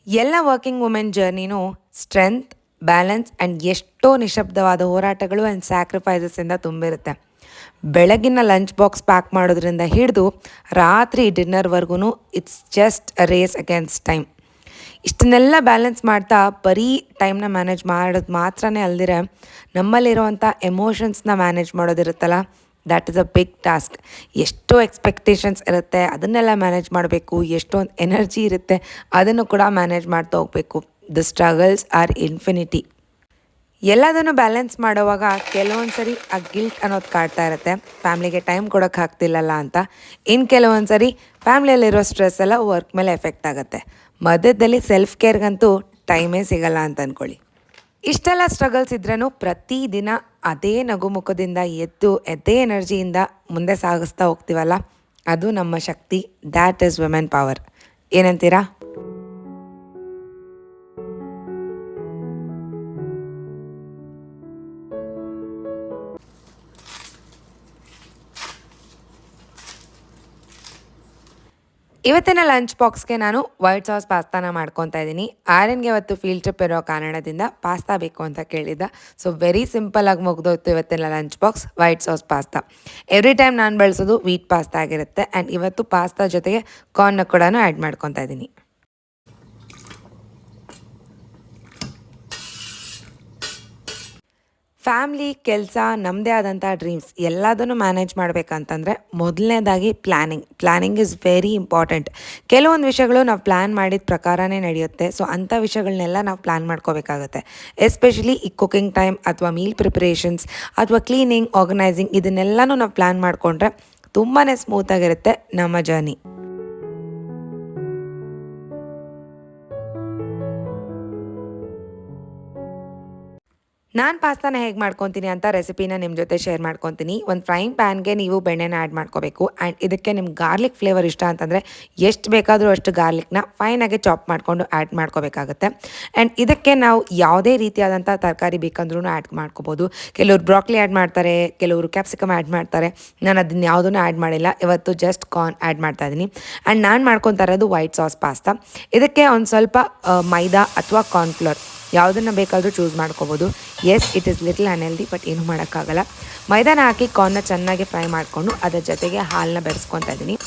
ಎಲ್ಲ working women ಜರ್ನಿನೂ strength, balance and ಎಷ್ಟೋ ನಿಶಬ್ದವಾದ ಹೋರಾಟಗಳು ಆ್ಯಂಡ್ ಸ್ಯಾಕ್ರಿಫೈಸಸ್ಸಿಂದ ತುಂಬಿರುತ್ತೆ. ಬೆಳಗಿನ ಲಂಚ್ ಬಾಕ್ಸ್ ಪ್ಯಾಕ್ ಮಾಡೋದ್ರಿಂದ ಹಿಡಿದು ರಾತ್ರಿ ಡಿನ್ನರ್ವರೆಗೂ it's just a race against time. ಇಷ್ಟನ್ನೆಲ್ಲ ಬ್ಯಾಲೆನ್ಸ್ ಮಾಡ್ತಾ ಬರೀ ಟೈಮ್ನ ಮ್ಯಾನೇಜ್ ಮಾಡೋದು ಮಾತ್ರನೇ ಅಲ್ದಿರೆ ನಮ್ಮಲ್ಲಿರುವಂಥ ಎಮೋಷನ್ಸ್ನ ಮ್ಯಾನೇಜ್ ಮಾಡೋದಿರುತ್ತಲ್ಲ, that is a big task. ಎಷ್ಟೋ ಎಕ್ಸ್ಪೆಕ್ಟೇಷನ್ಸ್ ಇರುತ್ತೆ, ಅದನ್ನೆಲ್ಲ ಮ್ಯಾನೇಜ್ ಮಾಡಬೇಕು. ಎಷ್ಟೊಂದು ಎನರ್ಜಿ ಇರುತ್ತೆ, ಅದನ್ನು ಕೂಡ ಮ್ಯಾನೇಜ್ ಮಾಡ್ತಾ ಹೋಗಬೇಕು. The struggles are infinity. ಎಲ್ಲದನ್ನು ಬ್ಯಾಲೆನ್ಸ್ ಮಾಡೋವಾಗ ಕೆಲವೊಂದು ಸರಿ ಆ ಗಿಲ್ಟ್ ಅನ್ನೋದು ಕಾಡ್ತಾ ಇರುತ್ತೆ, ಫ್ಯಾಮ್ಲಿಗೆ ಟೈಮ್ ಕೊಡೋಕ್ಕೆ ಆಗ್ತಿಲ್ಲಲ್ಲ ಅಂತ. ಇನ್ನು ಕೆಲವೊಂದು ಸರಿ ಫ್ಯಾಮ್ಲಿಯಲ್ಲಿರೋ ಸ್ಟ್ರೆಸ್ ಎಲ್ಲ ವರ್ಕ್ ಮೇಲೆ ಎಫೆಕ್ಟ್ ಆಗುತ್ತೆ. ಮಧ್ಯದಲ್ಲಿ ಸೆಲ್ಫ್ ಕೇರ್ಗಂತೂ ಟೈಮೇ ಸಿಗಲ್ಲ ಅಂತ ಅಂದ್ಕೊಳ್ಳಿ. ಇಷ್ಟೆಲ್ಲ ಸ್ಟ್ರಗಲ್ಸ್ ಇದ್ರೂ ಪ್ರತಿದಿನ ಅದೇ ನಗುಮುಖದಿಂದ ಎದ್ದು ಅದೇ ಎನರ್ಜಿಯಿಂದ ಮುಂದೆ ಸಾಗಿಸ್ತಾ ಹೋಗ್ತೀವಲ್ಲ, ಅದು ನಮ್ಮ ಶಕ್ತಿ. That is women power. ಏನಂತೀರಾ? ಇವತ್ತಿನ ಲಂಚ್ ಬಾಕ್ಸ್ಗೆ ನಾನು ವೈಟ್ ಸಾಸ್ ಪಾಸ್ತಾನ ಮಾಡ್ಕೊತಾ ಇದ್ದೀನಿ. ಆರ್ಯನ್ಗೆ ಇವತ್ತು ಫೀಲ್ಡ್ ಟ್ರಿಪ್ ಇರೋ ಕಾರಣದಿಂದ ಪಾಸ್ತಾ ಬೇಕು ಅಂತ ಕೇಳಿದ್ದ. ಸೊ ವೆರಿ ಸಿಂಪಲ್ ಆಗಿ ಮುಗ್ದೋಯ್ತು ಇವತ್ತಿನ lunch box. White sauce pasta every time ನಾನು ಬಳಸೋದು ವೀಟ್ ಪಾಸ್ತಾ ಆಗಿರುತ್ತೆ. ಆ್ಯಂಡ್ ಇವತ್ತು ಪಾಸ್ತಾ ಜೊತೆಗೆ ಕಾರ್ನ್ನ ಕೂಡ ಆ್ಯಡ್ ಮಾಡ್ಕೊತಾ ಇದ್ದೀನಿ. ಫ್ಯಾಮ್ಲಿ, ಕೆಲಸ, ನಮ್ಮದೇ ಆದಂಥ ಡ್ರೀಮ್ಸ್ ಎಲ್ಲದನ್ನು ಮ್ಯಾನೇಜ್ ಮಾಡಬೇಕಂತಂದರೆ ಮೊದಲನೇದಾಗಿ ಪ್ಲ್ಯಾನಿಂಗ್ ಇಸ್ ವೆರಿ ಇಂಪಾರ್ಟೆಂಟ್. ಕೆಲವೊಂದು ವಿಷಯಗಳು ನಾವು ಪ್ಲ್ಯಾನ್ ಮಾಡಿದ ಪ್ರಕಾರನೇ ನಡೆಯುತ್ತೆ. ಸೊ ಅಂಥ ವಿಷಯಗಳನ್ನೆಲ್ಲ ನಾವು ಪ್ಲ್ಯಾನ್ ಮಾಡ್ಕೋಬೇಕಾಗುತ್ತೆ. ಎಸ್ಪೆಷಲಿ ಈ ಕುಕಿಂಗ್ ಟೈಮ್ ಅಥವಾ ಮೀಲ್ ಪ್ರಿಪ್ರೇಷನ್ಸ್ ಅಥವಾ ಕ್ಲೀನಿಂಗ್, ಆರ್ಗನೈಸಿಂಗ್, ಇದನ್ನೆಲ್ಲನೂ ನಾವು ಪ್ಲ್ಯಾನ್ ಮಾಡಿಕೊಂಡ್ರೆ ತುಂಬಾ ಸ್ಮೂತಾಗಿರುತ್ತೆ ನಮ್ಮ ಜರ್ನಿ. ನಾನು ಪಾಸ್ತಾನ ಹೇಗೆ ಮಾಡ್ಕೊತೀನಿ ಅಂತ ರೆಸಿಪಿನ ನಿಮ್ಮ ಜೊತೆ ಶೇರ್ ಮಾಡ್ಕೊತೀನಿ. ಒಂದು ಫ್ರೈಯಿಂಗ್ ಪ್ಯಾನ್ಗೆ ನೀವು ಬೆಣ್ಣೆನ ಆ್ಯಡ್ ಮಾಡ್ಕೋಬೇಕು. ಆ್ಯಂಡ್ ಇದಕ್ಕೆ ನಿಮ್ಗೆ ಗಾರ್ಲಿಕ್ ಫ್ಲೇವರ್ ಇಷ್ಟ ಅಂತಂದರೆ ಎಷ್ಟು ಬೇಕಾದರೂ ಅಷ್ಟು ಗಾರ್ಲಿಕ್ನ ಫೈನಾಗಿ ಚಾಪ್ ಮಾಡಿಕೊಂಡು ಆ್ಯಡ್ ಮಾಡ್ಕೋಬೇಕಾಗುತ್ತೆ. ಆ್ಯಂಡ್ ಇದಕ್ಕೆ ನಾವು ಯಾವುದೇ ರೀತಿಯಾದಂಥ ತರಕಾರಿ ಬೇಕಂದ್ರೂ ಆ್ಯಡ್ ಮಾಡ್ಕೋಬೋದು. ಕೆಲವರು ಬ್ರಾಕ್ಲಿ ಆ್ಯಡ್ ಮಾಡ್ತಾರೆ, ಕೆಲವರು ಕ್ಯಾಪ್ಸಿಕಮ್ ಆ್ಯಡ್ ಮಾಡ್ತಾರೆ. ನಾನು ಅದನ್ನ ಯಾವುದೂ ಆ್ಯಡ್ ಮಾಡಿಲ್ಲ. ಇವತ್ತು ಜಸ್ಟ್ ಕಾರ್ನ್ ಆ್ಯಡ್ ಮಾಡ್ತಾ ಇದ್ದೀನಿ. ಆ್ಯಂಡ್ ನಾನು ಮಾಡ್ಕೊತಾ ಇರೋದು ವೈಟ್ ಸಾಸ್ ಪಾಸ್ತಾ. ಇದಕ್ಕೆ ಒಂದು ಸ್ವಲ್ಪ ಮೈದಾ ಅಥವಾ ಕಾರ್ನ್ಫ್ಲೋರ್ ಯಾವುದನ್ನು ಬೇಕಾದರೂ ಚೂಸ್ ಮಾಡ್ಕೋಬೋದು. Yes, it is little unhealthy, but ಏನೂ ಮಾಡೋಕ್ಕಾಗಲ್ಲ. ಮೈದಾನ ಹಾಕಿ ಕಾರ್ನ್ನ ಚೆನ್ನಾಗಿ ಫ್ರೈ ಮಾಡಿಕೊಂಡು ಅದರ ಜೊತೆಗೆ ಹಾಲನ್ನ ಬೆರೆಸ್ಕೊತಾ ಇದ್ದೀನಿ.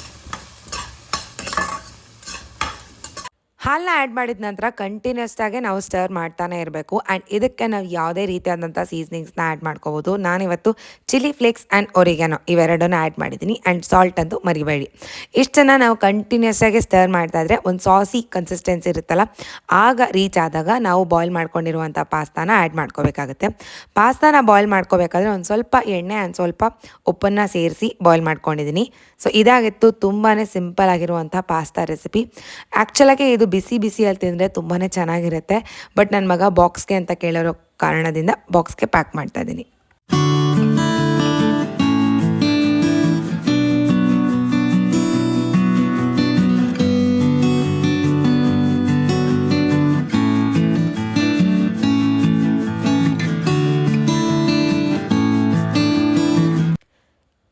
ಹಾಲನ್ನ ಆ್ಯಡ್ ಮಾಡಿದ ನಂತರ ಕಂಟಿನ್ಯೂಸ್ ಆಗಿ ನಾವು ಸ್ಟರ್ ಮಾಡ್ತಾನೆ ಇರಬೇಕು. ಆ್ಯಂಡ್ ಇದಕ್ಕೆ ನಾವು ಯಾವುದೇ ರೀತಿಯಾದಂಥ ಸೀಸನಿಂಗ್ಸ್ನ ಆ್ಯಡ್ ಮಾಡ್ಕೋಬೋದು. ನಾನಿವತ್ತು ಚಿಲ್ಲಿ ಫ್ಲೇಕ್ಸ್ ಆ್ಯಂಡ್ ಒರಿಗ್ಯಾನೋ ಇವೆರಡನ್ನು ಆ್ಯಡ್ ಮಾಡಿದ್ದೀನಿ. ಆ್ಯಂಡ್ ಸಾಲ್ಟ್ ಅಂತೂ ಮರಿಬೇಡಿ. ಇಷ್ಟನ್ನು ನಾವು ಕಂಟಿನ್ಯೂಸ್ ಆಗಿ ಸ್ಟರ್ ಮಾಡ್ತಾ ಇದ್ರೆ ಒಂದು ಸಾಸಿ ಕನ್ಸಿಸ್ಟೆನ್ಸಿ ಇರುತ್ತಲ್ಲ, ಆಗ ರೀಚ್ ಆದಾಗ ನಾವು ಬಾಯ್ಲ್ ಮಾಡ್ಕೊಂಡಿರುವಂಥ ಪಾಸ್ತಾನ ಆ್ಯಡ್ ಮಾಡ್ಕೋಬೇಕಾಗುತ್ತೆ. ಪಾಸ್ತಾನ ಬಾಯ್ಲ್ ಮಾಡ್ಕೋಬೇಕಾದ್ರೆ ಒಂದು ಸ್ವಲ್ಪ ಎಣ್ಣೆ ಆ್ಯಂಡ್ ಸ್ವಲ್ಪ ಉಪ್ಪನ್ನು ಸೇರಿಸಿ ಬಾಯ್ಲ್ ಮಾಡ್ಕೊಂಡಿದ್ದೀನಿ. ಸೊ ಇದಾಗಿತ್ತು ತುಂಬಾ ಸಿಂಪಲ್ ಆಗಿರುವಂಥ ಪಾಸ್ತಾ ರೆಸಿಪಿ. ಆ್ಯಕ್ಚುಲಾಗಿ ಇದು ಬಿಸಿ ಬಿಸಿಯಲ್ಲಿ ತಿಂದರೆ ತುಂಬಾ ಚೆನ್ನಾಗಿರುತ್ತೆ. ಬಟ್ ನನ್ನ ಮಗ ಬಾಕ್ಸ್ಗೆ ಅಂತ ಕೇಳಿರೋ ಕಾರಣದಿಂದ ಬಾಕ್ಸ್ಗೆ ಪ್ಯಾಕ್ ಮಾಡ್ತಾ ಇದ್ದೀನಿ.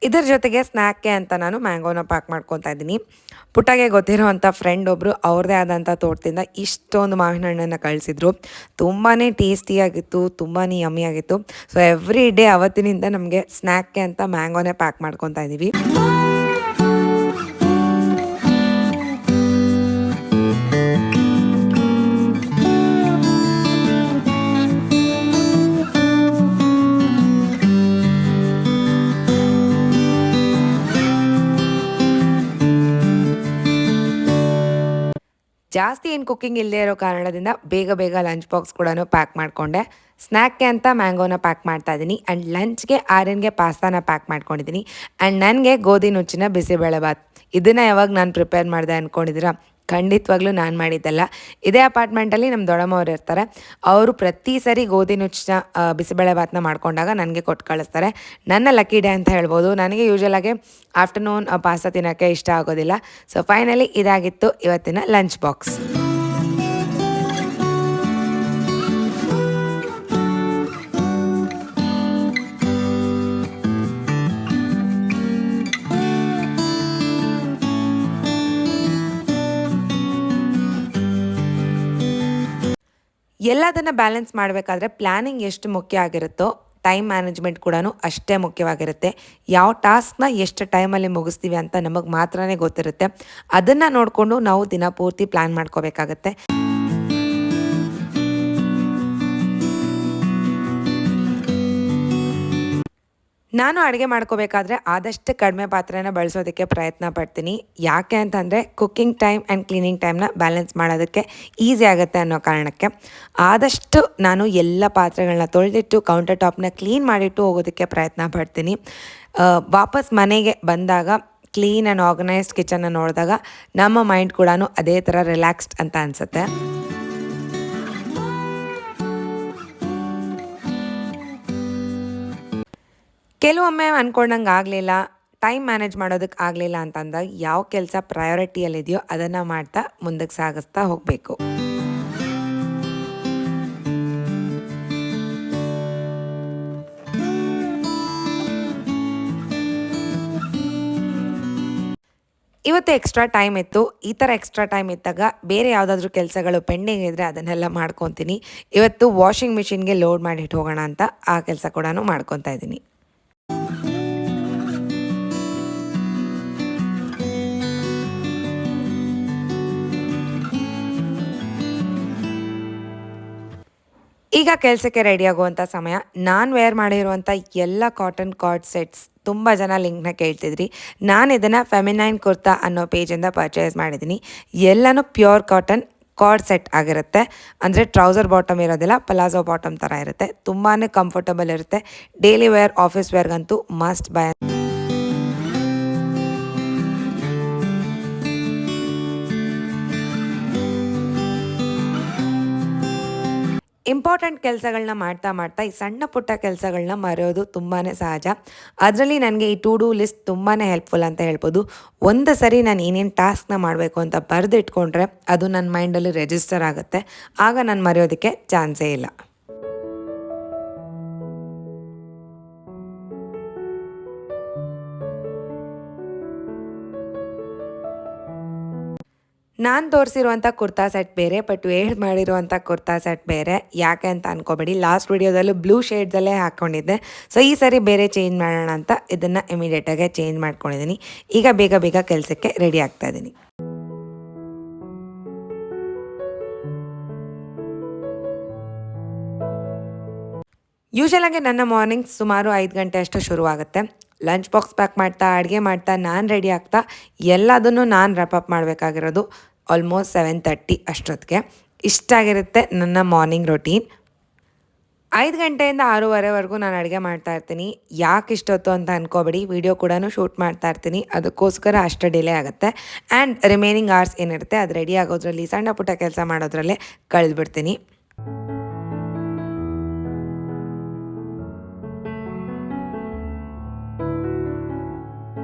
ಇದರ ಜೊತೆಗೆ ಸ್ನ್ಯಾಕ್ಗೆ ಅಂತ ನಾನು ಮ್ಯಾಂಗೋನ ಪ್ಯಾಕ್ ಮಾಡ್ಕೊತಾ ಇದ್ದೀನಿ. ಪುಟ್ಟಗೆ ಗೊತ್ತಿರೋವಂಥ ಫ್ರೆಂಡ್ ಒಬ್ಬರು ಅವ್ರದ್ದೇ ಆದಂಥ ತೋಟದಿಂದ ಇಷ್ಟೊಂದು ಮಾವಿನ ಹಣ್ಣನ್ನು ಕಳಿಸಿದ್ರು. ತುಂಬಾ ಟೇಸ್ಟಿಯಾಗಿತ್ತು, ತುಂಬಾ ಯಮ್ಮಿಯಾಗಿತ್ತು. ಸೊ ಎವ್ರಿ ಡೇ ಅವತ್ತಿನಿಂದ ನಮಗೆ ಸ್ನ್ಯಾಕ್ಗೆ ಅಂತ ಮ್ಯಾಂಗೋನೇ ಪ್ಯಾಕ್ ಮಾಡ್ಕೊತಾ ಇದ್ದೀವಿ. ಜಾಸ್ತಿ ಏನು ಕುಕ್ಕಿಂಗ್ ಇಲ್ಲದೆ ಇರೋ ಕಾರಣದಿಂದ ಬೇಗ ಬೇಗ ಲಂಚ್ ಬಾಕ್ಸ್ ಕೂಡ ಪ್ಯಾಕ್ ಮಾಡಿಕೊಂಡೆ. ಸ್ನ್ಯಾಕ್ಗೆ ಅಂತ ಮ್ಯಾಂಗೋನ ಪ್ಯಾಕ್ ಮಾಡ್ತಾ ಇದ್ದೀನಿ. ಆ್ಯಂಡ್ ಲಂಚ್ಗೆ ಆರ್ಯನ್ಗೆ ಪಾಸ್ತಾನ ಪ್ಯಾಕ್ ಮಾಡ್ಕೊಂಡಿದ್ದೀನಿ. ಆ್ಯಂಡ್ ನನಗೆ ಗೋಧಿ ನುಚ್ಚಿನ ಬಿಸಿಬೇಳೆಬಾತ್. ಇದನ್ನು ಯಾವಾಗ ನಾನು ಪ್ರಿಪೇರ್ ಮಾಡಿದೆ ಅಂದ್ಕೊಂಡಿದ್ದೀರಾ? ಖಂಡಿತವಾಗ್ಲೂ ನಾನು ಮಾಡಿದ್ದಲ್ಲ. ಇದೇ ಅಪಾರ್ಟ್ಮೆಂಟಲ್ಲಿ ನಮ್ಮ ದೊಡ್ಡಮ್ಮವ್ರು ಇರ್ತಾರೆ. ಅವರು ಪ್ರತಿ ಸರಿ ಗೋಧಿ ನುಚ್ಚಿನ ಬಿಸಿಬೇಳೆಬಾತನ್ನ ಮಾಡ್ಕೊಂಡಾಗ ನನಗೆ ಕೊಟ್ಟು ಕಳಿಸ್ತಾರೆ. ನನ್ನ ಲಕ್ಕಿ ಡೇ ಅಂತ ಹೇಳ್ಬೋದು. ನನಗೆ ಯೂಶ್ವಲಾಗಿ ಆಫ್ಟರ್ನೂನ್ ಪಾಸ್ತಾ ತಿನ್ನೋಕ್ಕೆ ಇಷ್ಟ ಆಗೋದಿಲ್ಲ. ಸೊ ಫೈನಲಿ ಇದಾಗಿತ್ತು ಇವತ್ತಿನ ಲಂಚ್ ಬಾಕ್ಸ್. ಎಲ್ಲದನ್ನು ಬ್ಯಾಲೆನ್ಸ್ ಮಾಡಬೇಕಾದ್ರೆ ಪ್ಲ್ಯಾನಿಂಗ್ ಎಷ್ಟು ಮುಖ್ಯ ಆಗಿರುತ್ತೋ ಟೈಮ್ ಮ್ಯಾನೇಜ್ಮೆಂಟ್ ಕೂಡ ಅಷ್ಟೇ ಮುಖ್ಯವಾಗಿರುತ್ತೆ. ಯಾವ ಟಾಸ್ಕ್ನ ಎಷ್ಟು ಟೈಮಲ್ಲಿ ಮುಗಿಸ್ತೀವಿ ಅಂತ ನಮಗೆ ಮಾತ್ರನೇ ಗೊತ್ತಿರುತ್ತೆ. ಅದನ್ನು ನೋಡಿಕೊಂಡು ನಾವು ದಿನಪೂರ್ತಿ ಪ್ಲ್ಯಾನ್ ಮಾಡ್ಕೋಬೇಕಾಗತ್ತೆ. ನಾನು ಅಡುಗೆ ಮಾಡ್ಕೋಬೇಕಾದ್ರೆ ಆದಷ್ಟು ಕಡಿಮೆ ಪಾತ್ರೆನ ಬಳಸೋದಕ್ಕೆ ಪ್ರಯತ್ನ ಪಡ್ತೀನಿ. ಯಾಕೆ ಅಂತಂದರೆ ಕುಕ್ಕಿಂಗ್ ಟೈಮ್ ಆ್ಯಂಡ್ ಕ್ಲೀನಿಂಗ್ ಟೈಮ್ನ ಬ್ಯಾಲೆನ್ಸ್ ಮಾಡೋದಕ್ಕೆ ಈಸಿ ಆಗುತ್ತೆ ಅನ್ನೋ ಕಾರಣಕ್ಕೆ. ಆದಷ್ಟು ನಾನು ಎಲ್ಲ ಪಾತ್ರೆಗಳನ್ನ ತೊಳೆದಿಟ್ಟು ಕೌಂಟರ್ ಟಾಪ್ನ ಕ್ಲೀನ್ ಮಾಡಿಟ್ಟು ಹೋಗೋದಕ್ಕೆ ಪ್ರಯತ್ನ ಪಡ್ತೀನಿ. ವಾಪಸ್ ಮನೆಗೆ ಬಂದಾಗ ಕ್ಲೀನ್ ಆ್ಯಂಡ್ ಆರ್ಗನೈಸ್ಡ್ ಕಿಚನ್ನ ನೋಡಿದಾಗ ನಮ್ಮ ಮೈಂಡ್ ಕೂಡ ಅದೇ ಥರ ರಿಲ್ಯಾಕ್ಸ್ಡ್ ಅಂತ ಅನಿಸುತ್ತೆ. ಕೆಲವೊಮ್ಮೆ ಅಂದ್ಕೊಂಡಂಗೆ ಆಗಲಿಲ್ಲ, ಟೈಮ್ ಮ್ಯಾನೇಜ್ ಮಾಡೋದಕ್ಕೆ ಆಗಲಿಲ್ಲ ಅಂತಂದಾಗ ಯಾವ ಕೆಲಸ ಪ್ರಯಾರಿಟಿಯಲ್ಲಿದೆಯೋ ಅದನ್ನು ಮಾಡ್ತಾ ಮುಂದಕ್ಕೆ ಸಾಗಿಸ್ತಾ ಹೋಗಬೇಕು. ಇವತ್ತು ಎಕ್ಸ್ಟ್ರಾ ಟೈಮ್ ಇತ್ತು. ಈ ಥರ ಎಕ್ಸ್ಟ್ರಾ ಟೈಮ್ ಇದ್ದಾಗ ಬೇರೆ ಯಾವುದಾದ್ರೂ ಕೆಲಸಗಳು ಪೆಂಡಿಂಗ್ ಇದ್ದರೆ ಅದನ್ನೆಲ್ಲ ಮಾಡ್ಕೊತೀನಿ. ಇವತ್ತು ವಾಷಿಂಗ್ ಮಿಷಿನ್ಗೆ ಲೋಡ್ ಮಾಡಿಟ್ಟು ಹೋಗೋಣ ಅಂತ ಆ ಕೆಲಸ ಕೂಡ ಮಾಡ್ಕೊತಾ ಇದ್ದೀನಿ. ಈಗ ಕೆಲಸಕ್ಕೆ ರೆಡಿ ಆಗುವಂಥ ಸಮಯ. ನಾನು ವೇರ್ ಮಾಡಿರುವಂಥ ಎಲ್ಲ ಕಾಟನ್ ಕಾರ್ಡ್ ಸೆಟ್ಸ್ ತುಂಬ ಜನ ಲಿಂಕ್ನ ಕೇಳ್ತಿದ್ರಿ. ನಾನು ಇದನ್ನು ಫೆಮಿನೈನ್ ಕುರ್ತಾ ಅನ್ನೋ ಪೇಜಿಂದ ಪರ್ಚೇಸ್ ಮಾಡಿದ್ದೀನಿ. ಎಲ್ಲನೂ ಪ್ಯೂರ್ ಕಾಟನ್ ಕಾರ್ಡ್ ಸೆಟ್ ಆಗಿರುತ್ತೆ. ಅಂದರೆ ಟ್ರೌಸರ್ ಬಾಟಮ್ ಇರೋದಿಲ್ಲ, ಪಲಾಜೋ ಬಾಟಮ್ ಥರ ಇರುತ್ತೆ. ತುಂಬಾ ಕಂಫರ್ಟಬಲ್ ಇರುತ್ತೆ. ಡೈಲಿ ವೇರ್, ಆಫೀಸ್ ವೇರ್ಗಂತೂ ಮಸ್ಟ್ ಬೈ. ಇಂಪಾರ್ಟೆಂಟ್ ಕೆಲಸಗಳನ್ನ ಮಾಡ್ತಾ ಮಾಡ್ತಾ ಈ ಸಣ್ಣ ಪುಟ್ಟ ಕೆಲಸಗಳನ್ನ ಮರೆಯೋದು ತುಂಬಾ ಸಹಜ. ಅದರಲ್ಲಿ ನನಗೆ ಈ ಟು ಡೂ ಲಿಸ್ಟ್ ತುಂಬಾ ಹೆಲ್ಪ್ಫುಲ್ ಅಂತ ಹೇಳ್ಬೋದು. ಒಂದು ಸರಿ ನಾನು ಏನೇನು ಟಾಸ್ಕ್ನ ಮಾಡಬೇಕು ಅಂತ ಬರೆದಿಟ್ಕೊಂಡ್ರೆ ಅದು ನನ್ನ ಮೈಂಡಲ್ಲಿ ರಿಜಿಸ್ಟರ್ ಆಗುತ್ತೆ. ಆಗ ನಾನು ಮರೆಯೋದಕ್ಕೆ ಚಾನ್ಸೇ ಇಲ್ಲ. ನಾನು ತೋರಿಸಿರುವಂಥ ಕುರ್ತಾ ಸೆಟ್ ಬೇರೆ, ಬಟ್ ವೇರ್ ಮಾಡಿರುವಂಥ ಕುರ್ತಾ ಸೆಟ್ ಬೇರೆ. ಯಾಕೆ ಅಂತ ಅಂದ್ಕೋಬೇಡಿ, ಲಾಸ್ಟ್ ವಿಡಿಯೋದಲ್ಲೂ ಬ್ಲೂ ಶೇಡ್ಸಲ್ಲೇ ಹಾಕ್ಕೊಂಡಿದ್ದೆ. ಸೊ ಈ ಸರಿ ಬೇರೆ ಚೇಂಜ್ ಮಾಡೋಣ ಅಂತ ಇದನ್ನು ಇಮಿಡಿಯೇಟಾಗೆ ಚೇಂಜ್ ಮಾಡ್ಕೊಂಡಿದ್ದೀನಿ. ಈಗ ಬೇಗ ಬೇಗ ಕೆಲಸಕ್ಕೆ ರೆಡಿ ಆಗ್ತಾ ಇದ್ದೀನಿ. ಯೂಶಲಾಗಿ ನನ್ನ ಮಾರ್ನಿಂಗ್ ಸುಮಾರು 5 ಗಂಟೆ ಅಷ್ಟು ಶುರುವಾಗುತ್ತೆ. ಲಂಚ್ ಬಾಕ್ಸ್ ಪ್ಯಾಕ್ ಮಾಡ್ತಾ, ಅಡುಗೆ ಮಾಡ್ತಾ, ನಾನು ರೆಡಿ ಆಗ್ತಾ ಎಲ್ಲದನ್ನು ನಾನು ರ್ಯಾಪಪ್ ಮಾಡಬೇಕಾಗಿರೋದು ಆಲ್ಮೋಸ್ಟ್ 7:30 ಅಷ್ಟೊತ್ತಿಗೆ. ಇಷ್ಟಾಗಿರುತ್ತೆ ನನ್ನ ಮಾರ್ನಿಂಗ್ ರೊಟೀನ್. 5 ಗಂಟೆಯಿಂದ 6:30ವರೆಗೂ ನಾನು ಅಡುಗೆ ಮಾಡ್ತಾಯಿರ್ತೀನಿ. ಯಾಕೆ ಇಷ್ಟೊತ್ತು ಅಂತ ಅಂದ್ಕೋಬೇಡಿ, ವಿಡಿಯೋ ಕೂಡ ಶೂಟ್ ಮಾಡ್ತಾ ಇರ್ತೀನಿ. ಅದಕ್ಕೋಸ್ಕರ ಅಷ್ಟು ಡಿಲೇ ಆಗುತ್ತೆ. ಆ್ಯಂಡ್ ರಿಮೈನಿಂಗ್ ಅವರ್ಸ್ ಏನಿರುತ್ತೆ ಅದು ರೆಡಿ ಆಗೋದ್ರಲ್ಲಿ, ಸಣ್ಣ ಪುಟ್ಟ ಕೆಲಸ ಮಾಡೋದ್ರಲ್ಲೇ ಕಳೆದ್ಬಿಡ್ತೀನಿ.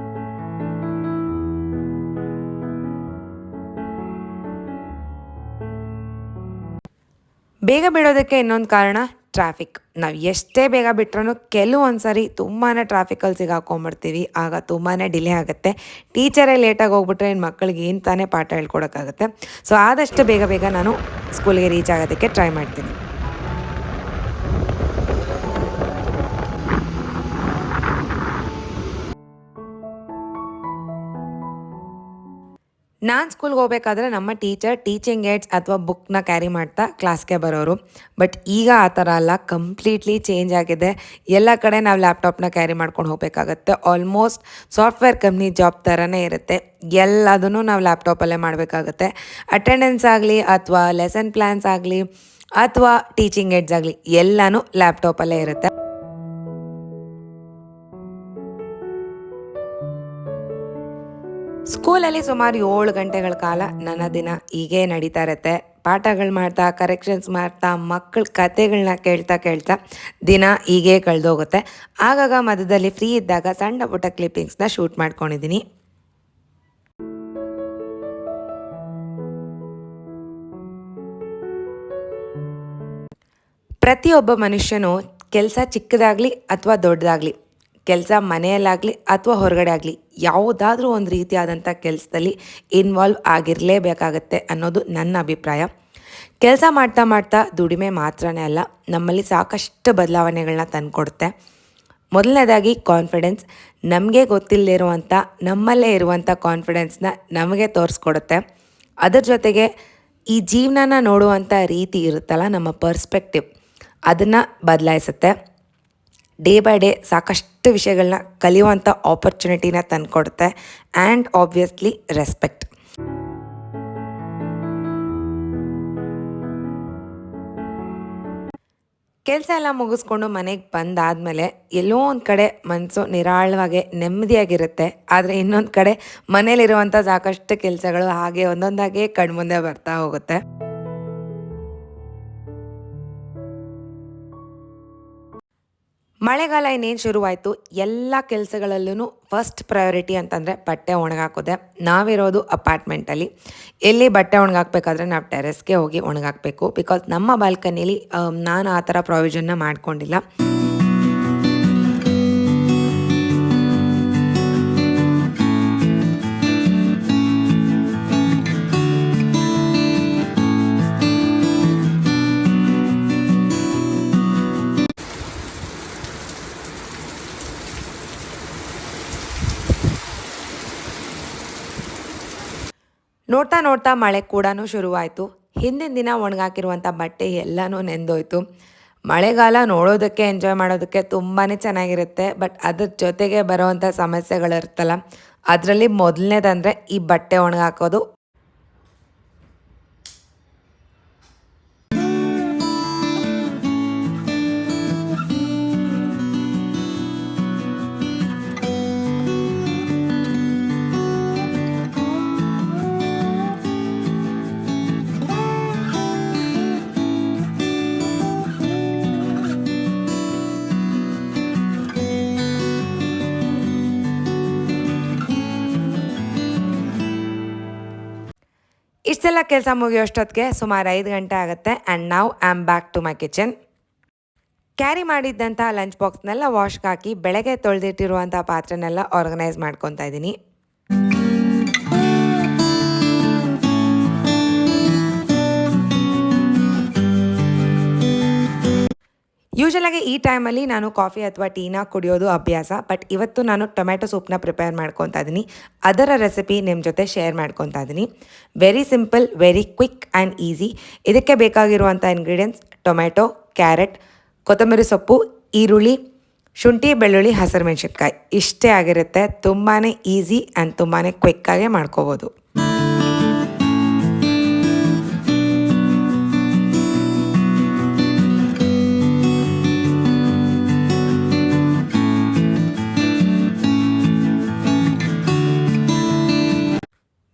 ಬೇಗ ಬಿಡೋದಕ್ಕೆ ಇನ್ನೊಂದು ಕಾರಣ ಟ್ರಾಫಿಕ್. ನಾವು ಎಷ್ಟೇ ಬೇಗ ಬಿಟ್ರೂ ಕೆಲವೊಂದು ಸರಿ ತುಂಬಾ ಟ್ರಾಫಿಕಲ್ಲಿ ಸಿಗಾಕೊಂಡ್ಬಿಡ್ತೀವಿ. ಆಗ ತುಂಬಾ ಡಿಲೇ ಆಗುತ್ತೆ. ಟೀಚರೇ ಲೇಟಾಗಿ ಹೋಗ್ಬಿಟ್ರೆ ಇನ್ನು ಮಕ್ಕಳಿಗೆ ಏನು ತಾನೇ ಪಾಠ ಹೇಳ್ಕೊಡೋಕ್ಕಾಗುತ್ತೆ. ಸೊ ಆದಷ್ಟು ಬೇಗ ಬೇಗ ನಾನು ಸ್ಕೂಲ್ಗೆ ರೀಚ್ ಆಗೋದಕ್ಕೆ ಟ್ರೈ ಮಾಡ್ತೀನಿ. ನಾನು ಸ್ಕೂಲ್ಗೆ ಹೋಗ್ಬೇಕಾದ್ರೆ ನಮ್ಮ ಟೀಚರ್ ಟೀಚಿಂಗ್ ಏಡ್ಸ್ ಅಥವಾ ಬುಕ್ನ ಕ್ಯಾರಿ ಮಾಡ್ತಾ ಕ್ಲಾಸ್ಗೆ ಬರೋರು. ಬಟ್ ಈಗ ಆ ಥರ ಅಲ್ಲ, ಕಂಪ್ಲೀಟ್ಲಿ ಚೇಂಜ್ ಆಗಿದೆ. ಎಲ್ಲ ಕಡೆ ನಾವು ಲ್ಯಾಪ್ಟಾಪ್ನ ಕ್ಯಾರಿ ಮಾಡ್ಕೊಂಡು ಹೋಗಬೇಕಾಗತ್ತೆ. ಆಲ್ಮೋಸ್ಟ್ ಸಾಫ್ಟ್ವೇರ್ ಕಂಪ್ನಿ ಜಾಬ್ ಥರನೇ ಇರುತ್ತೆ. ಎಲ್ಲದನ್ನು ನಾವು ಲ್ಯಾಪ್ಟಾಪಲ್ಲೇ ಮಾಡಬೇಕಾಗತ್ತೆ. ಅಟೆಂಡೆನ್ಸ್ ಆಗಲಿ ಅಥವಾ ಲೆಸನ್ ಪ್ಲ್ಯಾನ್ಸ್ ಆಗಲಿ ಅಥವಾ ಟೀಚಿಂಗ್ ಏಡ್ಸ್ ಆಗಲಿ ಎಲ್ಲನೂ ಲ್ಯಾಪ್ಟಾಪಲ್ಲೇ ಇರುತ್ತೆ. ಸ್ಕೂಲಲ್ಲಿ ಸುಮಾರು 7 ಗಂಟೆಗಳ ಕಾಲ ನನ್ನ ದಿನ ಹೀಗೇ ನಡೀತಾ ಇರುತ್ತೆ. ಪಾಠಗಳು ಮಾಡ್ತಾ, ಕರೆಕ್ಷನ್ಸ್ ಮಾಡ್ತಾ, ಮಕ್ಕಳ ಕತೆಗಳನ್ನ ಕೇಳ್ತಾ ಕೇಳ್ತಾ ದಿನ ಹೀಗೇ ಕಳೆದೋಗುತ್ತೆ. ಆಗಾಗ ಮಧ್ಯದಲ್ಲಿ ಫ್ರೀ ಇದ್ದಾಗ ಸಣ್ಣ ಪುಟ್ಟ ಕ್ಲಿಪ್ಪಿಂಗ್ಸ್ನ ಶೂಟ್ ಮಾಡ್ಕೊಂಡಿದ್ದೀನಿ. ಪ್ರತಿಯೊಬ್ಬ ಮನುಷ್ಯನು ಕೆಲಸ ಚಿಕ್ಕದಾಗಲಿ ಅಥವಾ ದೊಡ್ಡದಾಗಲಿ, ಕೆಲಸ ಮನೆಯಲ್ಲಾಗಲಿ ಅಥವಾ ಹೊರಗಡೆ ಆಗಲಿ, ಯಾವುದಾದ್ರೂ ಒಂದು ರೀತಿಯಾದಂಥ ಕೆಲಸದಲ್ಲಿ ಇನ್ವಾಲ್ವ್ ಆಗಿರಲೇಬೇಕಾಗತ್ತೆ ಅನ್ನೋದು ನನ್ನ ಅಭಿಪ್ರಾಯ. ಕೆಲಸ ಮಾಡ್ತಾ ಮಾಡ್ತಾ ದುಡಿಮೆ ಮಾತ್ರನೇ ಅಲ್ಲ, ನಮ್ಮಲ್ಲಿ ಸಾಕಷ್ಟು ಬದಲಾವಣೆಗಳನ್ನ ತಂದುಕೊಡುತ್ತೆ. ಮೊದಲನೇದಾಗಿ ಕಾನ್ಫಿಡೆನ್ಸ್. ನಮಗೆ ಗೊತ್ತಿಲ್ಲದಿರುವಂಥ ನಮ್ಮಲ್ಲೇ ಇರುವಂಥ ಕಾನ್ಫಿಡೆನ್ಸ್ನ ನಮಗೆ ತೋರಿಸ್ಕೊಡುತ್ತೆ. ಅದರ ಜೊತೆಗೆ ಈ ಜೀವನನ ನೋಡುವಂಥ ರೀತಿ ಇರುತ್ತಲ್ಲ, ನಮ್ಮ ಪರ್ಸ್ಪೆಕ್ಟಿವ್, ಅದನ್ನು ಬದಲಾಯಿಸುತ್ತೆ. ಡೇ ಬೈ ಡೇ ಸಾಕಷ್ಟು ವಿಷಯಗಳನ್ನ ಕಲಿಯುವಂಥ ಆಪರ್ಚುನಿಟಿನ ತಂದುಕೊಡುತ್ತೆ. And obviously respect. ಕೆಲಸ ಎಲ್ಲ ಮುಗಿಸ್ಕೊಂಡು ಮನೆಗೆ ಬಂದಾದಮೇಲೆ ಎಲ್ಲೋ ಒಂದು ಕಡೆ ಮನಸ್ಸು ನಿರಾಳವಾಗಿ ನೆಮ್ಮದಿಯಾಗಿರುತ್ತೆ. ಆದರೆ ಇನ್ನೊಂದು ಕಡೆ ಮನೇಲಿರುವಂಥ ಸಾಕಷ್ಟು ಕೆಲಸಗಳು ಹಾಗೆ ಒಂದೊಂದಾಗೆ ಕಣ್ಮುಂದೆ ಬರ್ತಾ ಹೋಗುತ್ತೆ. ಮಳೆಗಾಲ ಇನ್ನೇನು ಶುರುವಾಯಿತು. ಎಲ್ಲ ಕೆಲಸಗಳಲ್ಲೂ ಫಸ್ಟ್ ಪ್ರಯಾರಿಟಿ ಅಂತಂದರೆ ಬಟ್ಟೆ ಒಣಗಾಕೋದೆ. ನಾವಿರೋದು ಅಪಾರ್ಟ್ಮೆಂಟಲ್ಲಿ. ಎಲ್ಲಿ ಬಟ್ಟೆ ಒಣಗಾಕಬೇಕಾದ್ರೆ ನಾವು ಟೆರೆಸ್ಗೆ ಹೋಗಿ ಒಣಗಾಕಬೇಕು. ಬಿಕಾಸ್ ನಮ್ಮ ಬಾಲ್ಕನಿಲಿ ನಾನು ಆ ಥರ ಪ್ರಾವಿಷನ್ನ ಮಾಡ್ಕೊಂಡಿಲ್ಲ. ನೋಡ್ತಾ ನೋಡ್ತಾ ಮಳೆ ಕೂಡ ಶುರುವಾಯಿತು. ಹಿಂದಿನ ದಿನ ಒಣಗಾಕಿರುವಂಥ ಬಟ್ಟೆ ಎಲ್ಲನೂ ನೆಂದೋಯ್ತು. ಮಳೆಗಾಲ ನೋಡೋದಕ್ಕೆ ಎಂಜಾಯ್ ಮಾಡೋದಕ್ಕೆ ತುಂಬಾ ಚೆನ್ನಾಗಿರುತ್ತೆ. ಬಟ್ ಅದ್ರ ಜೊತೆಗೆ ಬರೋವಂಥ ಸಮಸ್ಯೆಗಳಿರುತ್ತಲ್ಲ, ಅದರಲ್ಲಿ ಮೊದಲನೇದಂದರೆ ಈ ಬಟ್ಟೆ ಒಣಗಾಕೋದು. ಇಷ್ಟೆಲ್ಲ ಕೆಲಸ ಮುಗಿಯೋಷ್ಟೊತ್ತಿಗೆ ಸುಮಾರು 5 ಗಂಟೆ ಆಗುತ್ತೆ. And now I am back to my kitchen. Carry ಮಾಡಿದ್ದಂಥ ಲಂಚ್ ಬಾಕ್ಸ್ನೆಲ್ಲ ವಾಶ್ಗೆ ಹಾಕಿ ಬೆಳಗ್ಗೆ ತೊಳೆದಿಟ್ಟಿರುವಂಥ ಪಾತ್ರೆನೆಲ್ಲ ಆರ್ಗನೈಸ್ ಮಾಡ್ಕೊತಾ ಇದ್ದೀನಿ. ಯೂಶಲಾಗಿ ಈ ಟೈಮಲ್ಲಿ ನಾನು ಕಾಫಿ ಅಥವಾ ಟೀನ ಕುಡಿಯೋದು ಅಭ್ಯಾಸ. ಬಟ್ ಇವತ್ತು ನಾನು ಟೊಮ್ಯಾಟೊ ಸೂಪ್ನ ಪ್ರಿಪೇರ್ ಮಾಡ್ಕೊತಾ ಇದ್ದೀನಿ. ಅದರ ರೆಸಿಪಿ ನಿಮ್ಮ ಜೊತೆ ಶೇರ್ ಮಾಡ್ಕೊತಾ ಇದ್ದೀನಿ. Very simple, very quick and easy. ಇದಕ್ಕೆ ಬೇಕಾಗಿರುವಂಥ ಇಂಗ್ರೀಡಿಯೆಂಟ್ಸ್: ಟೊಮ್ಯಾಟೊ, ಕ್ಯಾರೆಟ್, ಕೊತ್ತಂಬರಿ ಸೊಪ್ಪು, ಈರುಳ್ಳಿ, ಶುಂಠಿ, ಬೆಳ್ಳುಳ್ಳಿ, ಹಸಿರು ಮೆಣಸಿನ್ಕಾಯಿ. ಇಷ್ಟೇ ಆಗಿರುತ್ತೆ. ತುಂಬಾ ಈಸಿ ಆ್ಯಂಡ್ ತುಂಬಾ ಕ್ವಿಕ್ಕಾಗೆ ಮಾಡ್ಕೋಬೋದು.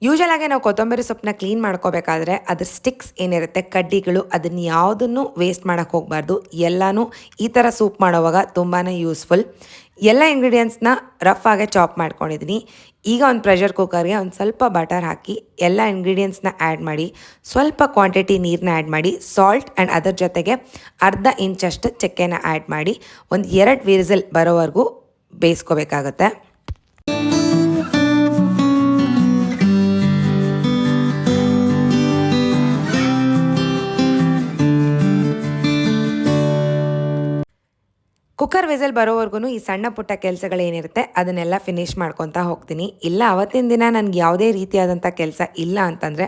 ಯೂಶಲಾಗಿ ನಾವು ಕೊತ್ತಂಬರಿ ಸೊಪ್ಪನ್ನ ಕ್ಲೀನ್ ಮಾಡ್ಕೋಬೇಕಾದ್ರೆ ಅದ್ರ ಸ್ಟಿಕ್ಸ್ ಏನಿರುತ್ತೆ, ಕಡ್ಡಿಗಳು, ಅದನ್ನು ಯಾವುದನ್ನು ವೇಸ್ಟ್ ಮಾಡೋಕ್ಕೆ ಹೋಗಬಾರ್ದು. ಎಲ್ಲನೂ ಈ ಥರ ಸೂಪ್ ಮಾಡೋವಾಗ ತುಂಬಾ ಯೂಸ್ಫುಲ್. ಎಲ್ಲ ಇಂಗ್ರೀಡಿಯೆಂಟ್ಸ್ನ ರಫ್ ಆಗಿ ಚಾಪ್ ಮಾಡ್ಕೊಂಡಿದ್ದೀನಿ. ಈಗ ಒಂದು ಪ್ರೆಷರ್ ಕುಕ್ಕರ್ಗೆ ಒಂದು ಸ್ವಲ್ಪ ಬಟರ್ ಹಾಕಿ ಎಲ್ಲ ಇಂಗ್ರೀಡಿಯೆಂಟ್ಸ್ನ ಆ್ಯಡ್ ಮಾಡಿ, ಸ್ವಲ್ಪ ಕ್ವಾಂಟಿಟಿ ನೀರನ್ನ ಆ್ಯಡ್ ಮಾಡಿ, ಸಾಲ್ಟ್ ಆ್ಯಂಡ್ ಅದರ ಜೊತೆಗೆ ಅರ್ಧ ಇಂಚಷ್ಟು ಚಕ್ಕೆನ ಆ್ಯಡ್ ಮಾಡಿ ಒಂದು 2 ವಿಸಿಲ್ ಬರೋವರೆಗೂ ಬೇಯಿಸ್ಕೋಬೇಕಾಗತ್ತೆ. ಕುಕ್ಕರ್ ವಿಸಲ್ ಬರೋವರೆಗೂ ಈ ಸಣ್ಣ ಪುಟ್ಟ ಕೆಲಸಗಳೇನಿರುತ್ತೆ ಅದನ್ನೆಲ್ಲ ಫಿನಿಷ್ ಮಾಡ್ಕೊತಾ ಹೋಗ್ತೀನಿ. ಇಲ್ಲ ಅವತ್ತಿನ ದಿನ ನನಗೆ ಯಾವುದೇ ರೀತಿಯಾದಂಥ ಕೆಲಸ ಇಲ್ಲ ಅಂತಂದರೆ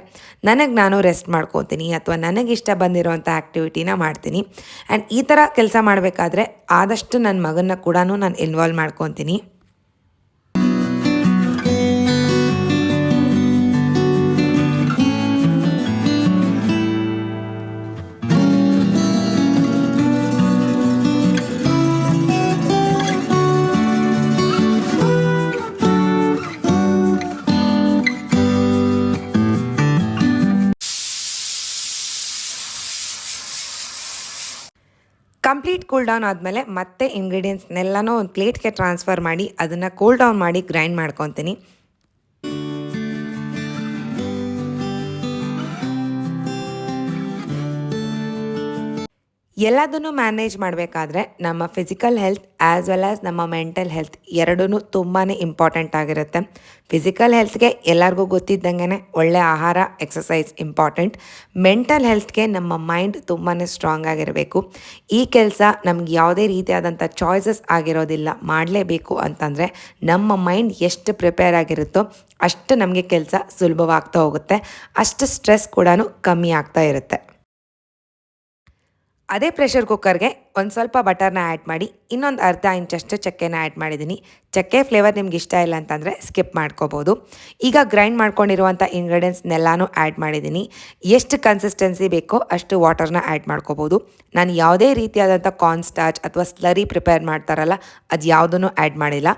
ನನಗೆ ನಾನು ರೆಸ್ಟ್ ಮಾಡ್ಕೊತೀನಿ ಅಥವಾ ನನಗಿಷ್ಟ ಬಂದಿರೋವಂಥ ಆ್ಯಕ್ಟಿವಿಟಿನ ಮಾಡ್ತೀನಿ. ಆ್ಯಂಡ್ ಈ ಥರ ಕೆಲಸ ಮಾಡಬೇಕಾದ್ರೆ ಆದಷ್ಟು ನನ್ನ ಮಗನ್ನ ಕೂಡ ನಾನು ಇನ್ವಾಲ್ವ್ ಮಾಡ್ಕೊತೀನಿ. ಕಂಪ್ಲೀಟ್ ಕೂಲ್ ಡೌನ್ ಆದಮೇಲೆ ಮತ್ತೆ ಇಂಗ್ರೀಡಿಯೆಂಟ್ಸ್ನೆಲ್ಲನೂ ಒಂದು ಪ್ಲೇಟ್ಗೆ ಟ್ರಾನ್ಸ್ಫರ್ ಮಾಡಿ ಅದನ್ನು ಕೂಲ್ ಡೌನ್ ಮಾಡಿ ಗ್ರೈಂಡ್ ಮಾಡ್ಕೊತೀನಿ. ಎಲ್ಲದನ್ನು ಮ್ಯಾನೇಜ್ ಮಾಡಬೇಕಾದ್ರೆ ನಮ್ಮ physical health as well as ನಮ್ಮ ಮೆಂಟಲ್ ಹೆಲ್ತ್ ಎರಡೂ ತುಂಬಾ ಇಂಪಾರ್ಟೆಂಟ್ ಆಗಿರುತ್ತೆ. ಫಿಸಿಕಲ್ ಹೆಲ್ತ್ಗೆ ಎಲ್ಲರಿಗೂ ಗೊತ್ತಿದ್ದಂಗೆ ಒಳ್ಳೆ ಆಹಾರ, ಎಕ್ಸಸೈಸ್ ಇಂಪಾರ್ಟೆಂಟ್. ಮೆಂಟಲ್ ಹೆಲ್ತ್ಗೆ ನಮ್ಮ ಮೈಂಡ್ ತುಂಬಾ ಸ್ಟ್ರಾಂಗ್ ಆಗಿರಬೇಕು. ಈ ಕೆಲಸ ನಮ್ಗೆ ಯಾವುದೇ ರೀತಿಯಾದಂಥ ಚಾಯ್ಸಸ್ ಆಗಿರೋದಿಲ್ಲ, ಮಾಡಲೇಬೇಕು ಅಂತಂದರೆ ನಮ್ಮ ಮೈಂಡ್ ಎಷ್ಟು ಪ್ರಿಪೇರ್ ಆಗಿರುತ್ತೋ ಅಷ್ಟು ನಮಗೆ ಕೆಲಸ ಸುಲಭವಾಗ್ತಾ ಹೋಗುತ್ತೆ, ಅಷ್ಟು ಸ್ಟ್ರೆಸ್ ಕೂಡ ಕಮ್ಮಿ ಆಗ್ತಾ ಇರುತ್ತೆ. ಅದೇ ಪ್ರೆಷರ್ ಕುಕ್ಕರ್ಗೆ ಒಂದು ಸ್ವಲ್ಪ ಬಟರ್ನ ಆ್ಯಡ್ ಮಾಡಿ, ಇನ್ನೊಂದು ಅರ್ಧ ಇಂಚಷ್ಟು ಚಕ್ಕೆನ ಆ್ಯಡ್ ಮಾಡಿದ್ದೀನಿ. ಚಕ್ಕೆ ಫ್ಲೇವರ್ ನಿಮ್ಗೆ ಇಷ್ಟ ಇಲ್ಲ ಅಂತಂದರೆ ಸ್ಕಿಪ್ ಮಾಡ್ಕೋಬೋದು. ಈಗ ಗ್ರೈಂಡ್ ಮಾಡ್ಕೊಂಡಿರುವಂಥ ಇಂಗ್ರೀಡಿಯೆಂಟ್ಸ್ನೆಲ್ಲನೂ ಆ್ಯಡ್ ಮಾಡಿದ್ದೀನಿ. ಎಷ್ಟು ಕನ್ಸಿಸ್ಟೆನ್ಸಿ ಬೇಕೋ ಅಷ್ಟು ವಾಟರ್ನ ಆ್ಯಡ್ ಮಾಡ್ಕೋಬೋದು. ನಾನು ಯಾವುದೇ ರೀತಿಯಾದಂಥ ಕಾರ್ನ್ ಸ್ಟಾರ್ಚ್ ಅಥವಾ ಸ್ಲರಿ ಪ್ರಿಪೇರ್ ಮಾಡ್ತಾರಲ್ಲ ಅದು ಯಾವುದೂ ಆ್ಯಡ್ ಮಾಡಿಲ್ಲ.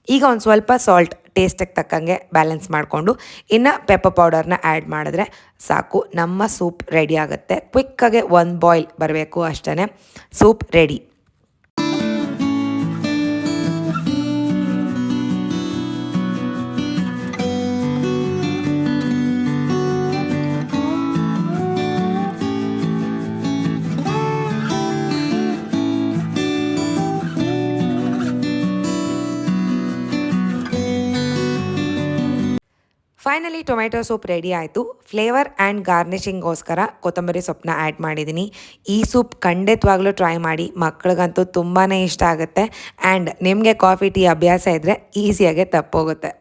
ಈಗ ಒಂದು ಸ್ವಲ್ಪ ಸಾಲ್ಟ್ ಟೇಸ್ಟಿಗೆ ತಕ್ಕಂಗೆ ಬ್ಯಾಲೆನ್ಸ್ ಮಾಡಿಕೊಂಡು ಇನ್ನು ಪೆಪ್ಪರ್ ಪೌಡರ್ನ ಆ್ಯಡ್ ಮಾಡಿದ್ರೆ ಸಾಕು, ನಮ್ಮ ಸೂಪ್ ರೆಡಿ ಆಗುತ್ತೆ. ಕ್ವಿಕ್ಕಾಗೆ ಒಂದು ಬಾಯ್ಲ್ ಬರಬೇಕು ಅಷ್ಟೇ, soup ready. Finally tomato soup ready ಆಯಿತು. ಫ್ಲೇವರ್ ಆ್ಯಂಡ್ ಗಾರ್ನಿಷಿಂಗೋಸ್ಕರ ಕೊತ್ತಂಬರಿ ಸೊಪ್ಪನ್ನ ಆ್ಯಡ್ ಮಾಡಿದ್ದೀನಿ. ಈ ಸೂಪ್ ಖಂಡಿತವಾಗ್ಲೂ ಟ್ರೈ ಮಾಡಿ, ಮಕ್ಕಳಿಗಂತೂ ತುಂಬಾ ಇಷ್ಟ ಆಗುತ್ತೆ. ಆ್ಯಂಡ್ ನಿಮಗೆ ಕಾಫಿ ಟೀ ಅಭ್ಯಾಸ ಇದ್ದರೆ ಈಸಿಯಾಗೆ ತಪ್ಪೋಗುತ್ತೆ.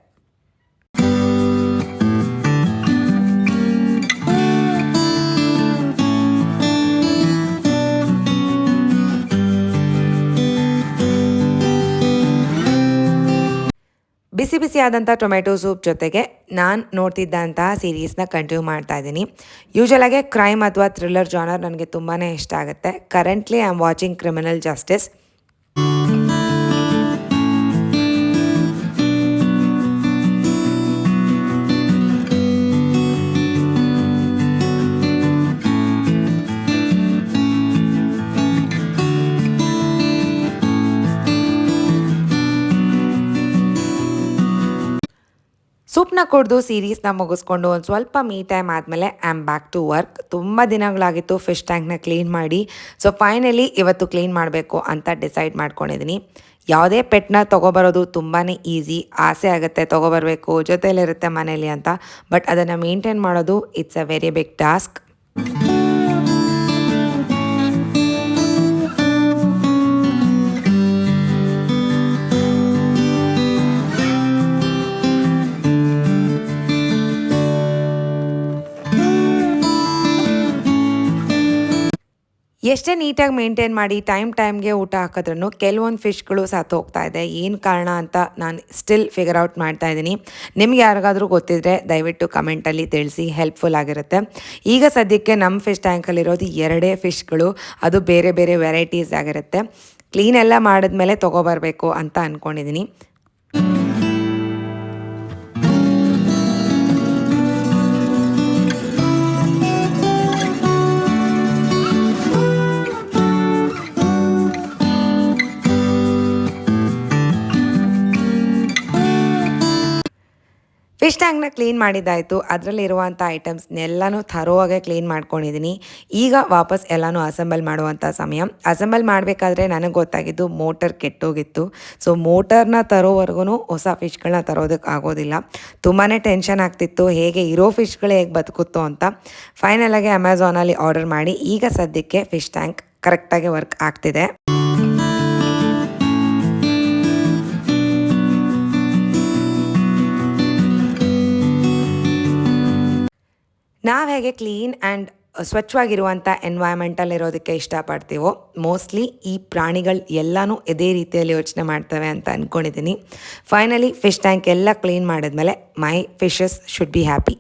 ಬಿಸಿ ಬಿಸಿಯಾದಂಥ ಟೊಮೆಟೊ ಸೂಪ್ ಜೊತೆಗೆ ನಾನು ನೋಡ್ತಿದ್ದಂತಹ ಸೀರೀಸ್ನ ಕಂಟಿನ್ಯೂ ಮಾಡ್ತಾ ಇದ್ದೀನಿ. ಯೂಶಲಾಗೆ ಕ್ರೈಮ್ ಅಥವಾ ಥ್ರಿಲ್ಲರ್ ಜಾನರ್ ನನಗೆ ತುಂಬಾ ಇಷ್ಟ ಆಗುತ್ತೆ. Currently I am watching Criminal Justice. ಸೂಪ್ನ ಕುಡಿದು ಸೀರೀಸ್ನ ಮುಗಿಸ್ಕೊಂಡು ಒಂದು ಸ್ವಲ್ಪ ಮೀ ಟೈಮ್ ಆದಮೇಲೆ I am back to work. ತುಂಬ ದಿನಗಳಾಗಿತ್ತು ಫಿಶ್ ಟ್ಯಾಂಕ್ನ ಕ್ಲೀನ್ ಮಾಡಿ. ಸೊ ಫೈನಲಿ ಇವತ್ತು ಕ್ಲೀನ್ ಮಾಡಬೇಕು ಅಂತ ಡಿಸೈಡ್ ಮಾಡ್ಕೊಂಡಿದ್ದೀನಿ. ಯಾವುದೇ ಪೆಟ್ನ ತೊಗೊಬರೋದು ತುಂಬಾ ಈಸಿ, ಆಸೆ ಆಗುತ್ತೆ ತೊಗೊಬರಬೇಕು, ಜೊತೆಯಲ್ಲಿರುತ್ತೆ ಮನೇಲಿ ಅಂತ. ಬಟ್ ಅದನ್ನು ಮೇಂಟೈನ್ ಮಾಡೋದು it's a very big task. ಎಷ್ಟೇ ನೀಟಾಗಿ ಮೇಂಟೈನ್ ಮಾಡಿ ಟೈಮ್ಗೆ ಊಟ ಹಾಕಿದ್ರೂ ಕೆಲವೊಂದು ಫಿಶ್ಗಳು ಸತ್ತು ಹೋಗ್ತಾ ಇದೆ. ಏನು ಕಾರಣ ಅಂತ ನಾನು ಸ್ಟಿಲ್ ಫಿಗರ್ ಔಟ್ ಮಾಡ್ತಾ ಇದ್ದೀನಿ. ನಿಮ್ಗೆ ಯಾರಿಗಾದರೂ ಗೊತ್ತಿದ್ದರೆ ದಯವಿಟ್ಟು ಕಮೆಂಟಲ್ಲಿ ತಿಳಿಸಿ, ಹೆಲ್ಪ್ಫುಲ್ ಆಗಿರುತ್ತೆ. ಈಗ ಸದ್ಯಕ್ಕೆ ನಮ್ಮ ಫಿಶ್ ಟ್ಯಾಂಕಲ್ಲಿರೋದು 2 ಫಿಶ್ಗಳು, ಅದು ಬೇರೆ ಬೇರೆ ವೆರೈಟೀಸ್ ಆಗಿರುತ್ತೆ. ಕ್ಲೀನ್ ಎಲ್ಲ ಮಾಡಿದ್ಮೇಲೆ ತೊಗೊಬರಬೇಕು ಅಂತ ಅಂದ್ಕೊಂಡಿದ್ದೀನಿ. ಫಿಶ್ ಟ್ಯಾಂಕ್ನ ಕ್ಲೀನ್ ಮಾಡಿದ್ದಾಯಿತು. ಅದರಲ್ಲಿರುವಂಥ ಐಟಮ್ಸ್ನೆಲ್ಲನೂ ಥರೋವಾಗೆ ಕ್ಲೀನ್ ಮಾಡ್ಕೊಂಡಿದ್ದೀನಿ. ಈಗ ವಾಪಸ್ ಎಲ್ಲನೂ ಅಸೆಂಬಲ್ ಮಾಡುವಂಥ ಸಮಯ. ಅಸೆಂಬಲ್ ಮಾಡಬೇಕಾದ್ರೆ ನನಗೆ ಗೊತ್ತಾಗಿದ್ದು ಮೋಟರ್ ಕೆಟ್ಟೋಗಿತ್ತು. ಸೊ ಮೋಟರ್ನ ತರೋವರೆಗೂ ಹೊಸ ಫಿಶ್ಗಳನ್ನ ತರೋದಕ್ಕೆ ಆಗೋದಿಲ್ಲ. ತುಂಬಾ ಟೆನ್ಷನ್ ಆಗ್ತಿತ್ತು, ಹೇಗೆ ಇರೋ ಫಿಶ್ಗಳೇ ಹೇಗೆ ಬದುಕುತ್ತೋ ಅಂತ. ಫೈನಲಾಗಿ ಅಮೆಝಾನಲ್ಲಿ ಆರ್ಡರ್ ಮಾಡಿ ಈಗ ಸದ್ಯಕ್ಕೆ ಫಿಶ್ ಟ್ಯಾಂಕ್ ಕರೆಕ್ಟಾಗಿ ವರ್ಕ್ ಆಗ್ತಿದೆ. ನಾವು ಹೇಗೆ ಕ್ಲೀನ್ ಆ್ಯಂಡ್ ಸ್ವಚ್ಛವಾಗಿರುವಂಥ ಎನ್ವೈರ್ಮೆಂಟಲ್ಲಿ ಇರೋದಕ್ಕೆ ಇಷ್ಟಪಡ್ತೀವೋ, ಮೋಸ್ಟ್ಲಿ ಈ ಪ್ರಾಣಿಗಳು ಎಲ್ಲನೂ ಇದೇ ರೀತಿಯಲ್ಲಿ ಯೋಚನೆ ಮಾಡ್ತವೆ ಅಂತ ಅಂದ್ಕೊಂಡಿದ್ದೀನಿ. ಫೈನಲಿ ಫಿಶ್ ಟ್ಯಾಂಕ್ ಎಲ್ಲ ಕ್ಲೀನ್ ಮಾಡಿದ್ಮೇಲೆ ಮೈ ಫಿಶಸ್ ಶುಡ್ ಬಿ ಹ್ಯಾಪಿ.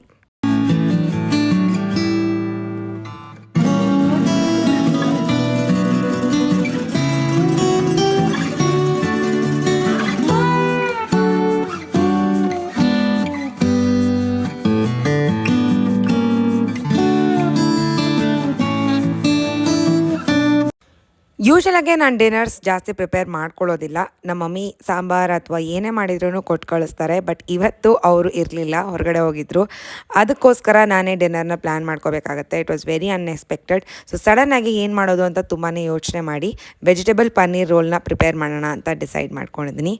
ಯೂಶಲಾಗೆ ನಾನು ಡಿನ್ನರ್ಸ್ ಜಾಸ್ತಿ ಪ್ರಿಪೇರ್ ಮಾಡ್ಕೊಳ್ಳೋದಿಲ್ಲ. ನಮ್ಮ ಮಮ್ಮಿ ಸಾಂಬಾರು ಅಥವಾ ಏನೇ ಮಾಡಿದ್ರೂ ಕೊಟ್ಟು ಕಳಿಸ್ತಾರೆ. ಬಟ್ ಇವತ್ತು ಅವರು ಇರಲಿಲ್ಲ, ಹೊರಗಡೆ ಹೋಗಿದ್ದರು. ಅದಕ್ಕೋಸ್ಕರ ನಾನೇ ಡಿನ್ನರ್ನ ಪ್ಲ್ಯಾನ್ ಮಾಡ್ಕೋಬೇಕಾಗತ್ತೆ. It was very unexpected. So ಸಡನ್ನಾಗಿ ಏನು ಮಾಡೋದು ಅಂತ ತುಂಬಾ ಯೋಚನೆ ಮಾಡಿ ವೆಜಿಟೇಬಲ್ ಪನ್ನೀರ್ ರೋಲ್ನ ಪ್ರಿಪೇರ್ ಮಾಡೋಣ ಅಂತ ಡಿಸೈಡ್ ಮಾಡ್ಕೊಂಡಿದ್ದೀನಿ.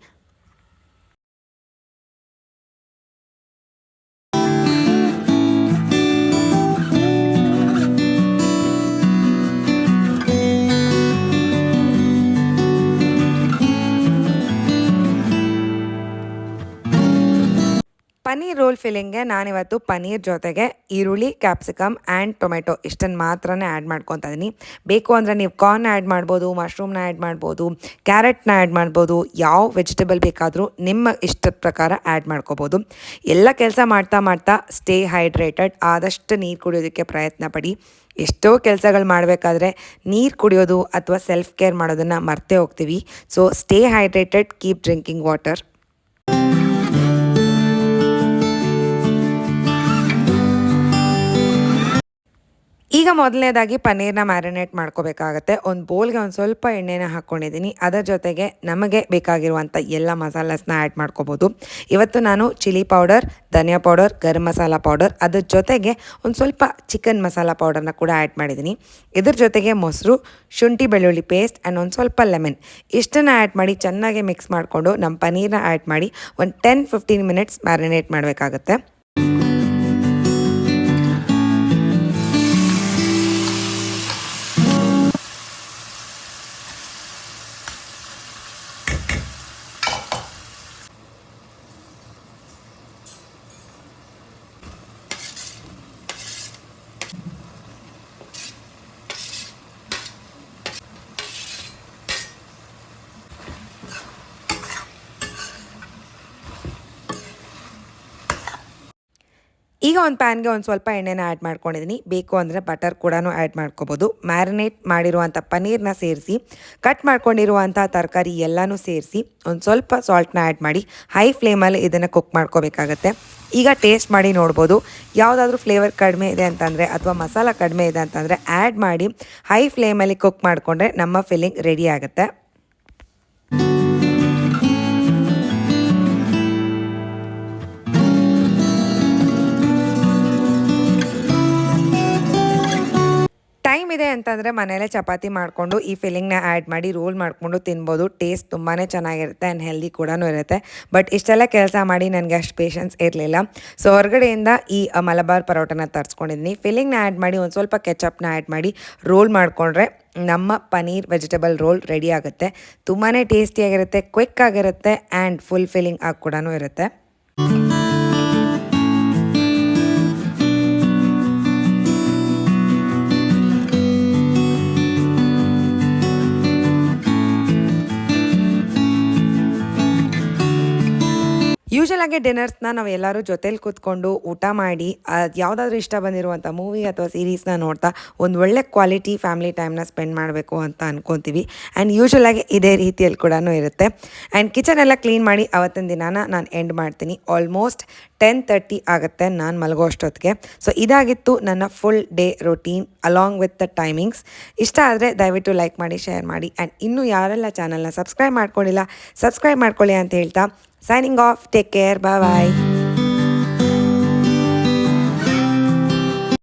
ಪನ್ನೀರ್ ರೋಲ್ ಫಿಲ್ಲಿಂಗ್ಗೆ ನಾನಿವತ್ತು ಪನ್ನೀರ್ ಜೊತೆಗೆ ಈರುಳ್ಳಿ, ಕ್ಯಾಪ್ಸಿಕಮ್ ಆ್ಯಂಡ್ ಟೊಮೆಟೊ ಇಷ್ಟನ್ನು ಮಾತ್ರನೇ ಆ್ಯಡ್ ಮಾಡ್ಕೊತಾ ಇದ್ದೀನಿ. ಬೇಕು ಅಂದರೆ ನೀವು ಕಾರ್ನ್ ಆ್ಯಡ್ ಮಾಡ್ಬೋದು, ಮಶ್ರೂಮ್ನ ಆ್ಯಡ್ ಮಾಡ್ಬೋದು, ಕ್ಯಾರೆಟ್ನ ಆ್ಯಡ್ ಮಾಡ್ಬೋದು, ಯಾವ ವೆಜಿಟೇಬಲ್ ಬೇಕಾದರೂ ನಿಮ್ಮ ಇಷ್ಟದ ಪ್ರಕಾರ ಆ್ಯಡ್ ಮಾಡ್ಕೋಬೋದು. ಎಲ್ಲ ಕೆಲಸ ಮಾಡ್ತಾ ಮಾಡ್ತಾ ಸ್ಟೇ ಹೈಡ್ರೇಟೆಡ್, ಆದಷ್ಟು ನೀರು ಕುಡಿಯೋದಕ್ಕೆ ಪ್ರಯತ್ನ ಪಡಿ. ಎಷ್ಟೋ ಕೆಲಸಗಳು ಮಾಡಬೇಕಾದ್ರೆ ನೀರು ಕುಡಿಯೋದು ಅಥವಾ ಸೆಲ್ಫ್ ಕೇರ್ ಮಾಡೋದನ್ನು ಮರ್ತೇ ಹೋಗ್ತೀವಿ. So stay hydrated, keep drinking water. ಈಗ ಮೊದಲನೇದಾಗಿ ಪನ್ನೀರ್ನ ಮ್ಯಾರಿನೇಟ್ ಮಾಡ್ಕೋಬೇಕಾಗತ್ತೆ. ಒಂದು ಬೌಲ್ಗೆ ಒಂದು ಸ್ವಲ್ಪ ಎಣ್ಣೆನ ಹಾಕ್ಕೊಂಡಿದ್ದೀನಿ. ಅದರ ಜೊತೆಗೆ ನಮಗೆ ಬೇಕಾಗಿರುವಂಥ ಎಲ್ಲ ಮಸಾಲಾಸ್ನ ಆ್ಯಡ್ ಮಾಡ್ಕೋಬೋದು. ಇವತ್ತು ನಾನು ಚಿಲ್ಲಿ ಪೌಡರ್, ಧನಿಯಾ ಪೌಡರ್, ಗರಂ ಮಸಾಲ ಪೌಡರ್, ಅದ್ರ ಜೊತೆಗೆ ಒಂದು ಸ್ವಲ್ಪ ಚಿಕನ್ ಮಸಾಲ ಪೌಡರ್ನ ಕೂಡ ಆ್ಯಡ್ ಮಾಡಿದ್ದೀನಿ. ಇದ್ರ ಜೊತೆಗೆ ಮೊಸರು, ಶುಂಠಿ ಬೆಳ್ಳುಳ್ಳಿ ಪೇಸ್ಟ್ ಆ್ಯಂಡ್ ಒಂದು ಸ್ವಲ್ಪ ಲೆಮನ್ ಇಷ್ಟನ್ನು ಆ್ಯಡ್ ಮಾಡಿ ಚೆನ್ನಾಗಿ ಮಿಕ್ಸ್ ಮಾಡಿಕೊಂಡು ನಮ್ಮ ಪನ್ನೀರ್ನ ಆ್ಯಡ್ ಮಾಡಿ ಒಂದು 10-15 ಮಿನಿಟ್ಸ್ ಮ್ಯಾರಿನೇಟ್ ಮಾಡಬೇಕಾಗತ್ತೆ. ಈಗ ಒಂದು ಪ್ಯಾನ್ಗೆ ಒಂದು ಸ್ವಲ್ಪ ಎಣ್ಣೆನ ಆ್ಯಡ್ ಮಾಡ್ಕೊಂಡಿದ್ದೀನಿ. ಬೇಕು ಅಂದರೆ ಬಟರ್ ಕೂಡ ಆ್ಯಡ್ ಮಾಡ್ಕೋಬೋದು. ಮ್ಯಾರಿನೇಟ್ ಮಾಡಿರುವಂಥ ಪನ್ನೀರ್ನ ಸೇರಿಸಿ, ಕಟ್ ಮಾಡ್ಕೊಂಡಿರುವಂಥ ತರಕಾರಿ ಎಲ್ಲನೂ ಸೇರಿಸಿ ಒಂದು ಸ್ವಲ್ಪ ಸಾಲ್ಟ್ನ ಆ್ಯಡ್ ಮಾಡಿ ಹೈ ಫ್ಲೇಮಲ್ಲಿ ಇದನ್ನು ಕುಕ್ ಮಾಡ್ಕೋಬೇಕಾಗತ್ತೆ. ಈಗ ಟೇಸ್ಟ್ ಮಾಡಿ ನೋಡ್ಬೋದು. ಯಾವುದಾದ್ರೂ ಫ್ಲೇವರ್ ಕಡಿಮೆ ಇದೆ ಅಂತಂದರೆ ಅಥವಾ ಮಸಾಲ ಕಡಿಮೆ ಇದೆ ಅಂತಂದರೆ ಆ್ಯಡ್ ಮಾಡಿ ಹೈ ಫ್ಲೇಮಲ್ಲಿ ಕುಕ್ ಮಾಡಿಕೊಂಡ್ರೆ ನಮ್ಮ ಫಿಲ್ಲಿಂಗ್ ರೆಡಿ ಆಗುತ್ತೆ. ಟೈಮ್ ಇದೆ ಅಂತಂದರೆ ಮನೇಲೇ ಚಪಾತಿ ಮಾಡಿಕೊಂಡು ಈ ಫಿಲ್ಲಿಂಗ್ನ ಆ್ಯಡ್ ಮಾಡಿ ರೋಲ್ ಮಾಡಿಕೊಂಡು ತಿನ್ಬೋದು. ಟೇಸ್ಟ್ ತುಂಬಾ ಚೆನ್ನಾಗಿರುತ್ತೆ ಆ್ಯಂಡ್ ಹೆಲ್ದಿ ಕೂಡ ಇರುತ್ತೆ. ಬಟ್ ಇಷ್ಟೆಲ್ಲ ಕೆಲಸ ಮಾಡಿ ನನಗೆ ಅಷ್ಟು ಪೇಷನ್ಸ್ ಇರಲಿಲ್ಲ. ಸೊ ಹೊರಗಡೆಯಿಂದ ಈ ಮಲಬಾರ್ ಪರೋಟನ ತರಿಸ್ಕೊಂಡಿದ್ದೀನಿ. ಫಿಲ್ಲಿಂಗ್ನ ಆ್ಯಡ್ ಮಾಡಿ ಒಂದು ಸ್ವಲ್ಪ ಕೆಚಪ್ನ ಆ್ಯಡ್ ಮಾಡಿ ರೋಲ್ ಮಾಡಿಕೊಂಡ್ರೆ ನಮ್ಮ ಪನ್ನೀರ್ ವೆಜಿಟೇಬಲ್ ರೋಲ್ ರೆಡಿ ಆಗುತ್ತೆ. ತುಂಬಾ ಟೇಸ್ಟಿಯಾಗಿರುತ್ತೆ, ಕ್ವಿಕ್ ಆಗಿರುತ್ತೆ ಆ್ಯಂಡ್ ಫುಲ್ ಫಿಲ್ಲಿಂಗ್ ಆಗಿ ಕೂಡ ಇರುತ್ತೆ. ಯೂಶಲಾಗಿ ಡಿನ್ನರ್ಸ್ನ ನಾವು ಎಲ್ಲರೂ ಜೊತೇಲಿ ಕೂತ್ಕೊಂಡು ಊಟ ಮಾಡಿ ಯಾವುದಾದ್ರೂ ಇಷ್ಟ ಬಂದಿರುವಂಥ ಮೂವಿ ಅಥವಾ ಸೀರೀಸ್ನ ನೋಡ್ತಾ ಒಂದು ಒಳ್ಳೆ ಕ್ವಾಲಿಟಿ ಫ್ಯಾಮಿಲಿ ಟೈಮ್ನ ಸ್ಪೆಂಡ್ ಮಾಡಬೇಕು ಅಂತ ಅಂದ್ಕೊತೀವಿ. ಆ್ಯಂಡ್ ಯೂಶಲಾಗಿ ಇದೇ ರೀತಿಯಲ್ಲಿ ಕೂಡ ಇರುತ್ತೆ. ಆ್ಯಂಡ್ ಕಿಚನ್ ಎಲ್ಲ ಕ್ಲೀನ್ ಮಾಡಿ ಅವತ್ತಿನ ದಿನಾನ ನಾನು ಎಂಡ್ ಮಾಡ್ತೀನಿ. ಆಲ್ಮೋಸ್ಟ್ 10:30 ಆಗುತ್ತೆ ನಾನು ಮಲಗೋ ಅಷ್ಟೊತ್ತಿಗೆ. ಸೊ ಇದಾಗಿತ್ತು ನನ್ನ full day routine along with the timings. ಇಷ್ಟ ಆದರೆ ದಯವಿಟ್ಟು ಲೈಕ್ ಮಾಡಿ, ಶೇರ್ ಮಾಡಿ ಆ್ಯಂಡ್ ಇನ್ನೂ ಯಾರೆಲ್ಲ ಚಾನಲ್ನ ಸಬ್ಸ್ಕ್ರೈಬ್ ಮಾಡ್ಕೊಂಡಿಲ್ಲ ಸಬ್ಸ್ಕ್ರೈಬ್ ಮಾಡ್ಕೊಳ್ಳಿ ಅಂತ ಹೇಳ್ತಾ signing off. Take care. Bye bye.